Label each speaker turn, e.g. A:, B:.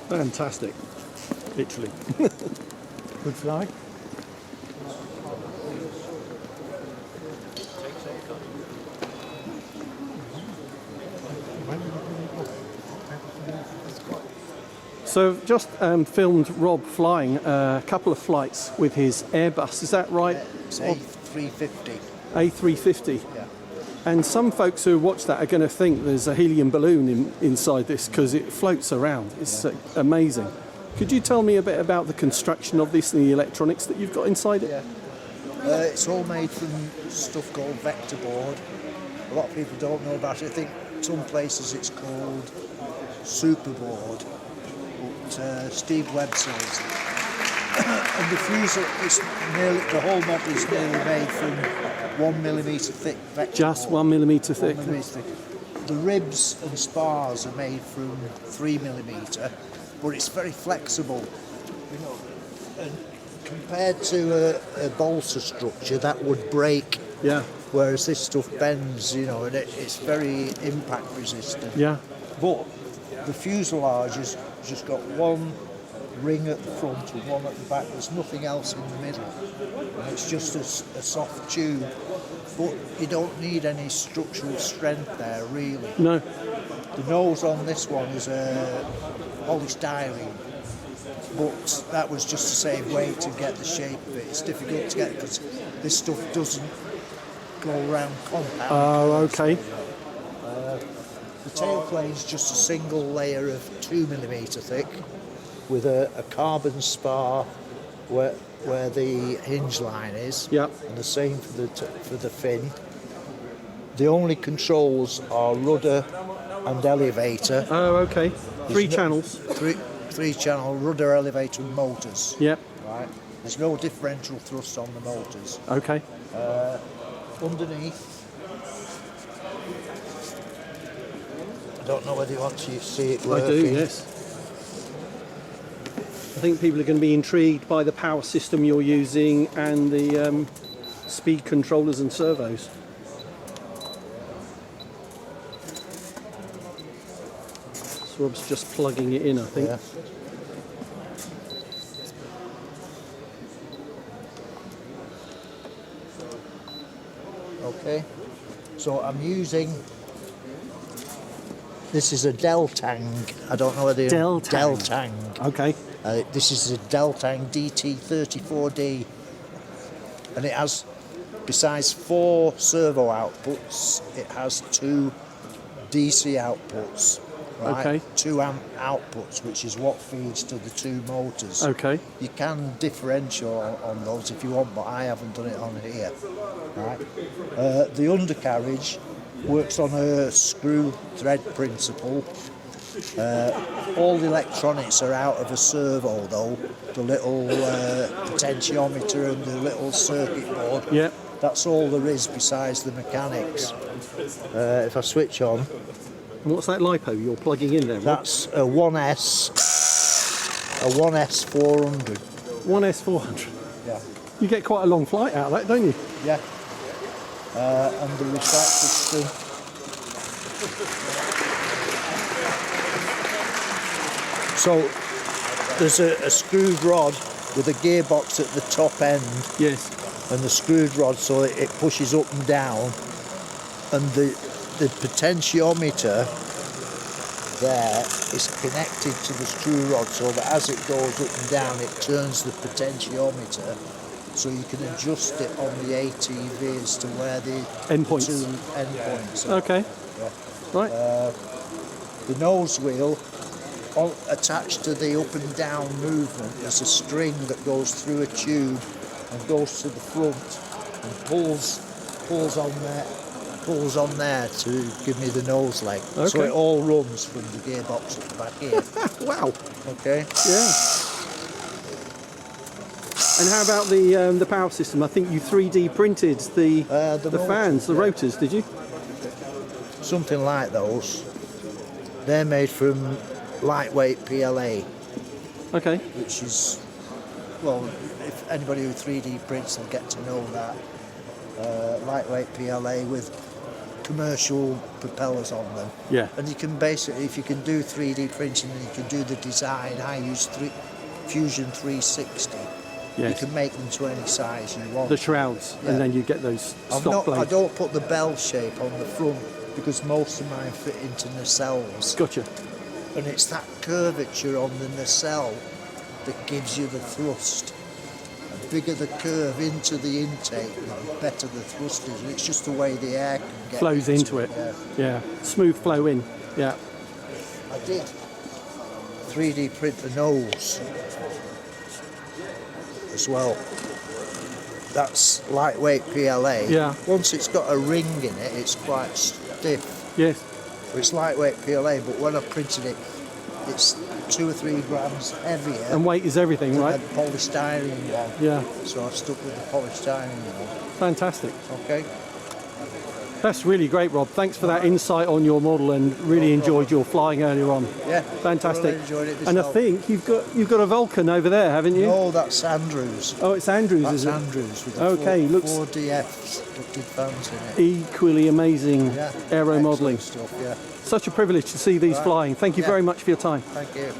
A: Fantastic, literally.
B: Good fly.
A: So I've just filmed Rob flying a couple of flights with his Airbus, is that right?
C: It's A350.
A: A350.
C: Yeah.
A: And some folks who watch that are going to think there's a helium balloon inside this because it floats around. It's amazing. Could you tell me a bit about the construction of this and the electronics that you've got inside it?
C: Yeah. It's all made from stuff called vector board. A lot of people don't know about it. I think some places it's called superboard, but Steve Webb sells it. And the fuselage, the whole model is nearly made from 1mm thick vector
A: Just
C: board.
A: 1mm thick.
C: 1mm thick. The ribs and spars are made from 3mm, but it's very flexible. You know, and compared to a balsa structure, that would break.
A: Yeah.
C: Whereas this stuff bends, you know, and it's very impact resistant.
A: Yeah.
C: But the fuselage has just got one ring at the front and one at the back. There's nothing else in the middle. And it's just a soft tube. But you don't need any structural strength there, really.
A: No.
C: The nose on this one is a polystyrene. But that was just to save weight to get the shape of it. It's difficult to get because this stuff doesn't go around compound.
A: Oh, okay.
C: The tailplane is just a single layer of 2mm thick with a carbon spar where the hinge line is.
A: Yep.
C: And the same for the fin. The only controls are rudder and elevator.
A: Oh, okay. Three channels.
C: Three channel rudder, elevator and motors.
A: Yep.
C: Right. There's no differential thrust on the motors.
A: Okay.
C: Underneath, I don't know whether you want to see it working.
A: I do, yes. I think people are going to be intrigued by the power system you're using and the speed controllers and servos. So Rob's just plugging it in, I think.
C: Yeah. Okay, so I'm using, this is a Deltang, I don't know whether Deltang.
A: Okay.
C: This is a Deltang DT34D, and it has, besides 4 servo outputs, it has 2 DC outputs. right?
A: Okay.
C: 2 amp outputs, which is what feeds to the 2 motors.
A: Okay.
C: You can differential on those if you want, but I haven't done it on here. Right? The undercarriage works on a screw thread principle. All the electronics are out of a servo though. The little potentiometer and the little circuit board.
A: Yeah.
C: That's all there is besides the mechanics. If I switch on,
A: And what's that LiPo you're plugging in there? Rob?
C: that's a 1S 400.
A: 1S400.
C: Yeah.
A: You get quite a long flight out of that, don't you?
C: Yeah. And the retractor system. So there's a screwed rod with a gearbox at the top end.
A: Yes.
C: And the screwed rod so it pushes up and down, and the potentiometer there is connected to the screw rod so that as it goes up and down it turns the potentiometer so you can adjust it on the ATVs to where the
A: Endpoints.
C: 2 endpoints are.
A: Okay.
C: Yeah.
A: Right.
C: The nose wheel attached to the up and down movement, there's a string that goes through a tube and goes to the front and pulls on there to give me the nose leg.
A: Okay.
C: So it all runs from the gearbox at the back here.
A: Wow.
C: Okay.
A: Yeah. And how about the power system? I think you 3D printed the
C: motors,
A: fans, the
C: yeah.
A: rotors, did you?
C: Something like those. They're made from lightweight PLA,
A: Okay.
C: which is, well, if anybody who 3D prints will get to know that. Lightweight PLA with commercial propellers on them.
A: Yeah.
C: And you can basically, if you can do 3D printing and you can do the design, I use Fusion 360.
A: Yes.
C: You can make them to any size you want.
A: The shrouds,
C: Yeah.
A: and then you get those stock
C: I
A: blades.
C: don't put the bell shape on the front because most of mine fit into nacelles.
A: Gotcha.
C: And it's that curvature on the nacelle that gives you the thrust. The bigger the curve into the intake, the better the thrust is. And it's just the way the air can get
A: Flows into it.
C: Yeah.
A: Yeah. Smooth flow in. Yeah.
C: I did 3D print the nose as well. That's lightweight PLA.
A: Yeah.
C: Once it's got a ring in it, it's quite stiff.
A: Yes.
C: It's lightweight PLA, but when I printed it, it's 2 or 3 grams heavier
A: And weight is everything,
C: than
A: right?
C: the polystyrene one.
A: Yeah.
C: So I've stuck with the polystyrene one.
A: Fantastic.
C: Okay.
A: That's really great, Rob. Thanks for that insight on your model, and really enjoyed your flying earlier on.
C: Yeah.
A: Fantastic.
C: Thoroughly enjoyed it
A: And I
C: myself.
A: think you've got a Vulcan over there, haven't you?
C: No, that's Andrews.
A: Oh, it's Andrews,
C: That's
A: is it?
C: Andrews with the
A: Okay, looks
C: 4 DFs, ducted fans in it.
A: equally amazing
C: Yeah.
A: aero
C: Excellent
A: modelling.
C: stuff, yeah.
A: Such a privilege to see these
C: Right.
A: flying. Thank you
C: Yeah.
A: very much for your time.
C: Thank you.